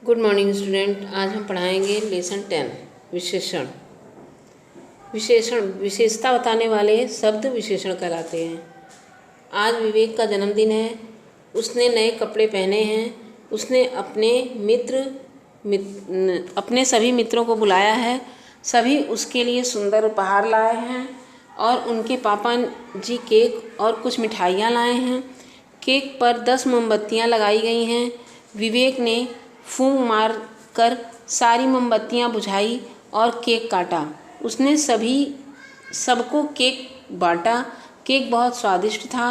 Good morning student. आज हम पढ़ाएंगे लेसन 10 विशेषण। विशेषता बताने वाले शब्द विशेषण कहलाते हैं। आज विवेक का जन्मदिन है। उसने नए कपड़े पहने हैं। उसने अपने सभी मित्रों को बुलाया है। सभी उसके लिए सुंदर उपहार लाए हैं और उनके पापा जी केक और कुछ मिठाइयाँ लाए हैं। केक पर 10 मोमबत्तियाँ लगाई गई हैं। विवेक ने फूंक मार कर सारी मोमबत्तियाँ बुझाई और केक काटा। उसने सबको केक बांटा। केक बहुत स्वादिष्ट था।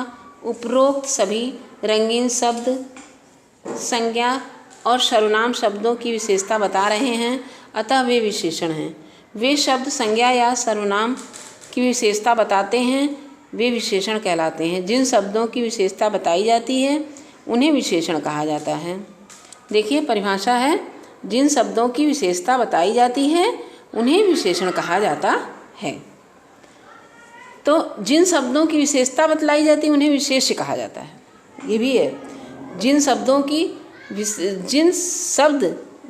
उपरोक्त सभी रंगीन शब्द, संज्ञा और सर्वनाम शब्दों की विशेषता बता रहे हैं, अतः वे विशेषण हैं। वे शब्द संज्ञा या सर्वनाम की विशेषता बताते हैं, वे विशेषण कहलाते हैं। जिन शब्दों की विशेषता बताई जाती है उन्हें विशेषण कहा जाता है। देखिए परिभाषा है, जिन शब्दों की विशेषता बताई जाती है उन्हें विशेषण कहा जाता है। तो जिन शब्दों की विशेषता बतलाई जाती है उन्हें विशेष्य कहा जाता है। ये भी है,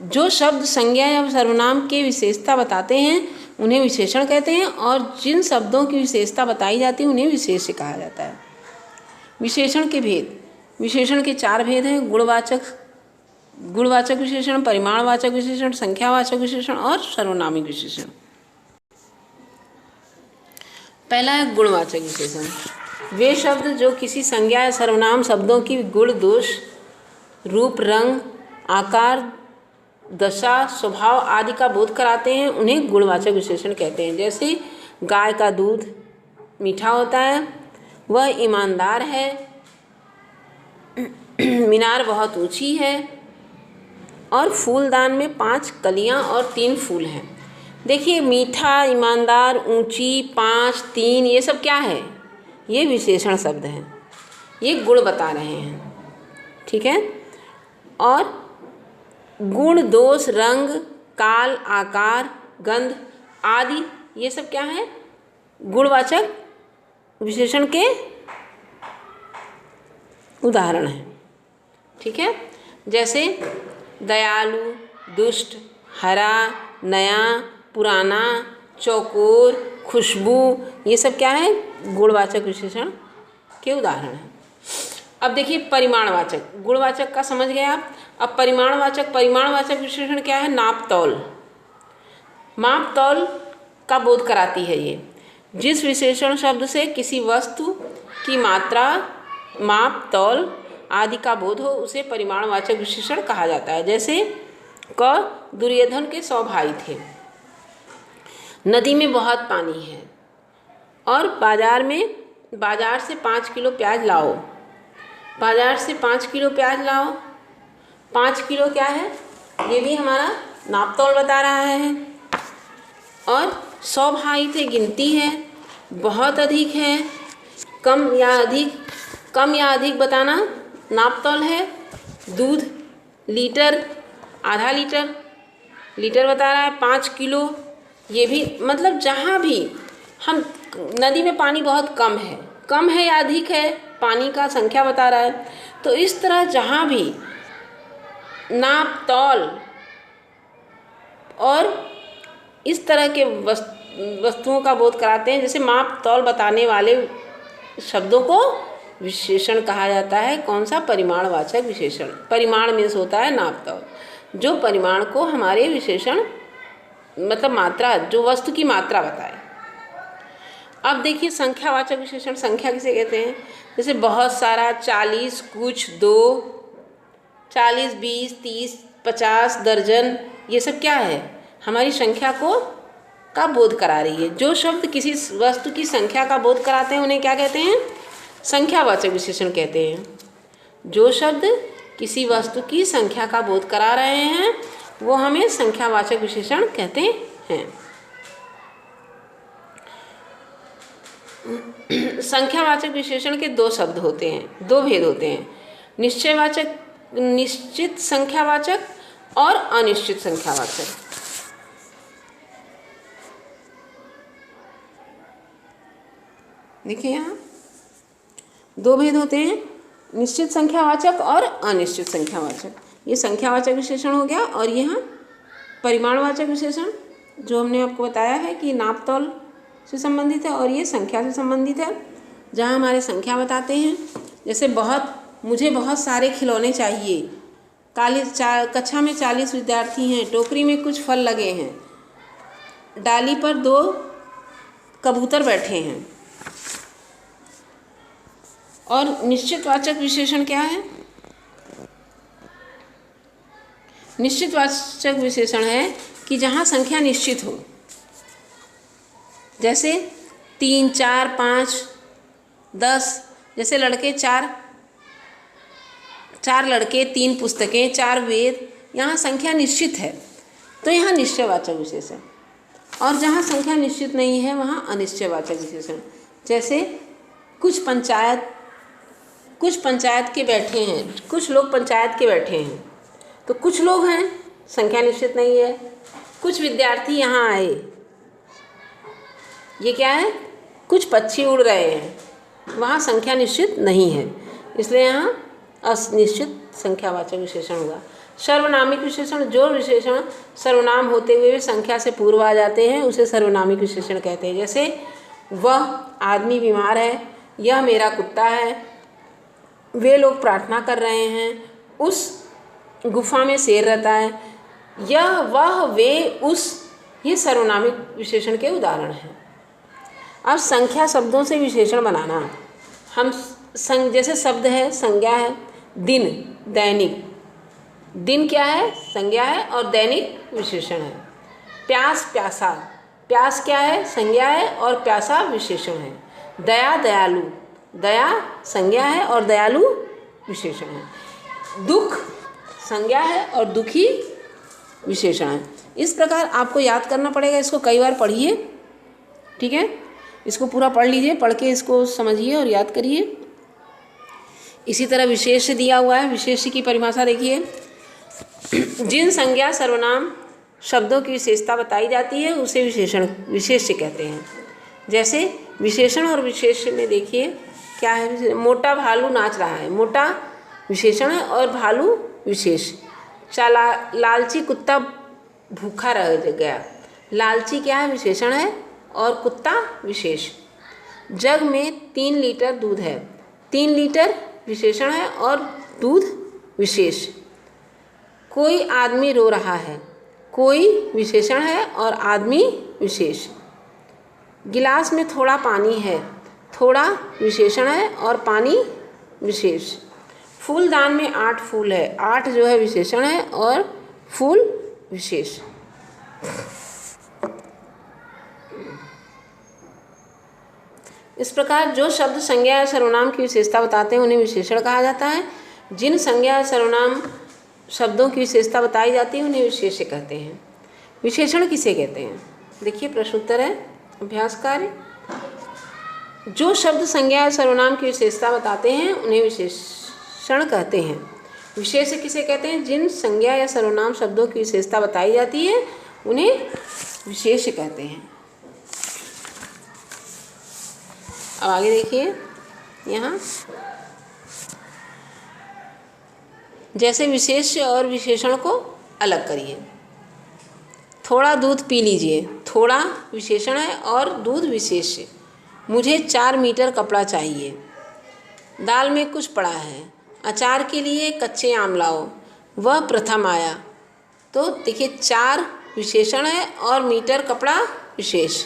जो शब्द संज्ञा या सर्वनाम के विशेषता बताते हैं उन्हें विशेषण कहते हैं, और जिन शब्दों की विशेषता बताई जाती है उन्हें विशेष्य कहा जाता है। विशेषण के भेद। विशेषण के 4 भेद हैं: गुणवाचक विशेषण, परिमाणवाचक विशेषण, संख्यावाचक विशेषण और सर्वनामिक विशेषण। पहला है गुणवाचक विशेषण। वे शब्द जो किसी संज्ञा या सर्वनाम शब्दों की गुण, दोष, रूप, रंग, आकार, दशा, स्वभाव आदि का बोध कराते हैं उन्हें गुणवाचक विशेषण कहते हैं। जैसे गाय का दूध मीठा होता है, वह ईमानदार है, मीनार बहुत ऊंची है और फूलदान में 5 कलियां और 3 फूल हैं। देखिए मीठा, ईमानदार, ऊंची, 5, 3 ये सब क्या है? ये विशेषण शब्द हैं। ये गुण बता रहे हैं, ठीक है। और गुण, दोष, रंग, काल, आकार, गंध आदि ये सब क्या है? गुणवाचक विशेषण के उदाहरण हैं, ठीक है। जैसे दयालु, दुष्ट, हरा, नया, पुराना, चौकोर, खुशबू ये सब क्या है? गुणवाचक विशेषण के उदाहरण हैं। अब देखिए परिमाणवाचक। गुणवाचक का समझ गए आप। अब परिमाणवाचक विशेषण क्या है? नाप तौल। माप तौल का बोध कराती है ये। जिस विशेषण शब्द से किसी वस्तु की मात्रा, माप, तौल आदि का बोध हो उसे परिमाणवाचक विशेषण कहा जाता है। जैसे दुर्योधन के 100 भाई थे। नदी में बहुत पानी है और बाजार से 5 किलो प्याज लाओ। बाजार से 5 किलो प्याज लाओ। 5 किलो क्या है? ये भी हमारा नाप तौल बता रहा है। और 100 भाई थे, गिनती है। बहुत अधिक है, कम या अधिक बताना नाप तौल है। दूध लीटर, आधा लीटर, लीटर बता रहा है। 5 किलो ये भी, मतलब जहाँ भी हम, नदी में पानी बहुत कम है या अधिक है, पानी का संख्या बता रहा है। तो इस तरह जहाँ भी नाप तौल और इस तरह के वस्तुओं का बोध कराते हैं, जैसे माप तौल बताने वाले शब्दों को विशेषण कहा जाता है। कौन सा? परिमाणवाचक विशेषण। परिमाण मीन्स होता है नाप तौल, जो परिमाण को हमारे विशेषण मतलब मात्रा, जो वस्तु की मात्रा बताए। अब देखिए संख्यावाचक विशेषण। संख्या किसे कहते हैं? जैसे बहुत सारा, 40, कुछ, 2, 40, 20, 30, 50, दर्जन ये सब क्या है? हमारी संख्या का बोध करा रही है। जो शब्द किसी वस्तु की संख्या का बोध कराते हैं उन्हें क्या कहते हैं? संख्यावाचक विशेषण कहते हैं। जो शब्द किसी वस्तु की संख्या का बोध करा रहे हैं वो हमें संख्यावाचक विशेषण कहते हैं। संख्यावाचक विशेषण के 2 शब्द होते हैं, 2 भेद होते हैं: निश्चित संख्यावाचक और अनिश्चित संख्यावाचक। देखिए यहाँ 2 भेद होते हैं, निश्चित संख्यावाचक और अनिश्चित संख्यावाचक। ये संख्यावाचक विशेषण हो गया। और यहाँ परिमाणवाचक विशेषण जो हमने आपको बताया है कि नापतोल से संबंधित है और ये संख्या से संबंधित है, जहाँ हमारे संख्या बताते हैं। जैसे मुझे बहुत सारे खिलौने चाहिए। कक्षा में 40 विद्यार्थी हैं, टोकरी में कुछ फल लगे हैं, डाली पर 2 कबूतर बैठे हैं। और निश्चितवाचक विशेषण क्या है? निश्चितवाचक विशेषण है कि जहाँ संख्या निश्चित हो, जैसे 3, 4, 5, 10। जैसे लड़के 4 लड़के, 3 पुस्तकें, 4 वेद, यहाँ संख्या निश्चित है तो यहाँ निश्चयवाचक विशेषण। और जहाँ संख्या निश्चित नहीं है वहाँ अनिश्चयवाचक विशेषण। जैसे कुछ पंचायत के बैठे हैं, कुछ लोग पंचायत के बैठे हैं, तो कुछ लोग हैं, संख्या निश्चित नहीं है। कुछ विद्यार्थी यहाँ आए, ये क्या है? कुछ पक्षी उड़ रहे हैं, वहाँ संख्या निश्चित नहीं है, इसलिए यहाँ अनिश्चित संख्यावाचक विशेषण हुआ। सर्वनामिक विशेषण, जो विशेषण सर्वनाम होते हुए भी संख्या से पूर्व आ जाते हैं उसे सर्वनामिक विशेषण कहते हैं। जैसे वह आदमी बीमार है, यह मेरा कुत्ता है, वे लोग प्रार्थना कर रहे हैं, उस गुफा में शेर रहता है, यह वह वे उस, ये सर्वनामिक विशेषण के उदाहरण हैं। अब संख्या शब्दों से विशेषण बनाना। हम जैसे शब्द है, संज्ञा है, दिन, दैनिक। दिन क्या है? संज्ञा है और दैनिक विशेषण है। प्यास, प्यासा। प्यास क्या है? संज्ञा है और प्यासा विशेषण है। दया, दयालु। दया संज्ञा है और दयालु विशेषण है। दुख संज्ञा है और दुखी विशेषण है। इस प्रकार आपको याद करना पड़ेगा, इसको कई बार पढ़िए, ठीक है? इसको पूरा पढ़ लीजिए, पढ़ के इसको समझिए और याद करिए। इसी तरह विशेष्य दिया हुआ है, विशेष्य की परिभाषा देखिए। जिन संज्ञा सर्वनाम शब्दों की विशेषता बताई जाती है उसे विशेष्य कहते हैं। जैसे विशेषण और विशेष्य में देखिए क्या है। मोटा भालू नाच रहा है, मोटा विशेषण है और भालू विशेष। लालची कुत्ता भूखा रह गया, लालची क्या है? विशेषण है और कुत्ता विशेष। जग में 3 लीटर दूध है, 3 लीटर विशेषण है और दूध विशेष। कोई आदमी रो रहा है, कोई विशेषण है और आदमी विशेष। गिलास में थोड़ा पानी है, थोड़ा विशेषण है और पानी विशेष। फूलदान में 8 फूल है, 8 जो है विशेषण है और फूल विशेष। इस प्रकार जो शब्द संज्ञा या सर्वनाम की विशेषता बताते हैं उन्हें विशेषण कहा जाता है। जिन संज्ञा या सर्वनाम शब्दों की विशेषता बताई जाती है उन्हें विशेष्य कहते हैं। विशेषण किसे कहते हैं? देखिए प्रश्नोत्तर है, अभ्यास कार्य। जो शब्द संज्ञा या सर्वनाम की विशेषता बताते हैं उन्हें विशेषण कहते हैं। विशेष्य किसे कहते हैं? जिन संज्ञा या सर्वनाम शब्दों की विशेषता बताई जाती है उन्हें विशेष्य कहते हैं। अब आगे देखिए, यहाँ जैसे विशेष्य और विशेषण को अलग करिए। थोड़ा दूध पी लीजिए, थोड़ा विशेषण है और दूध विशेष्य। मुझे 4 मीटर कपड़ा चाहिए। दाल में कुछ पड़ा है, अचार के लिए कच्चे आम लाओ, वह प्रथम आया। तो देखिए 4 विशेषण है और मीटर कपड़ा विशेष।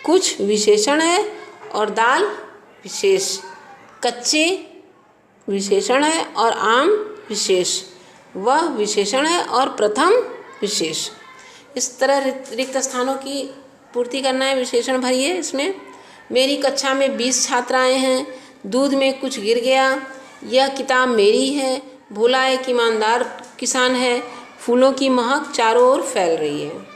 कुछ विशेषण है और दाल विशेष। कच्चे विशेषण है और आम विशेष। वह विशेषण है और प्रथम विशेष। इस तरह रिक्त स्थानों की पूर्ति करना है, विशेषण भरिए इसमें। मेरी कक्षा में 20 छात्राएं हैं, दूध में कुछ गिर गया, यह किताब मेरी है, भोला एक ईमानदार किसान है, फूलों की महक चारों ओर फैल रही है।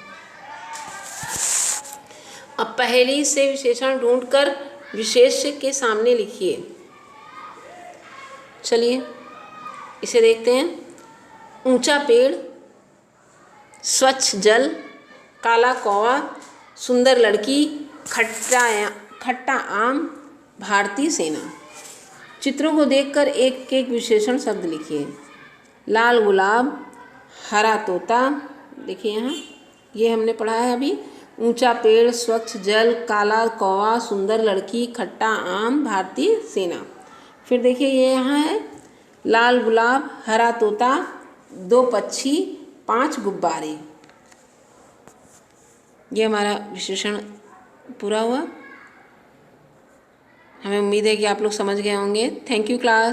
अब पहेली से विशेषण ढूंढकर विशेष्य के सामने लिखिए। चलिए इसे देखते हैं। ऊंचा पेड़, स्वच्छ जल, काला कौवा, सुंदर लड़की, खट्टा आम, भारतीय सेना। चित्रों को देखकर एक एक विशेषण शब्द लिखिए। लाल गुलाब, हरा तोता, देखिए यहाँ ये हमने पढ़ा है अभी। ऊंचा पेड़, स्वच्छ जल, काला कौवा, सुंदर लड़की, खट्टा आम, भारतीय सेना। फिर देखिए ये यहाँ है लाल गुलाब, हरा तोता, 2 पक्षी, 5 गुब्बारे। ये हमारा विश्लेषण पूरा हुआ। हमें उम्मीद है कि आप लोग समझ गए होंगे। Thank you class.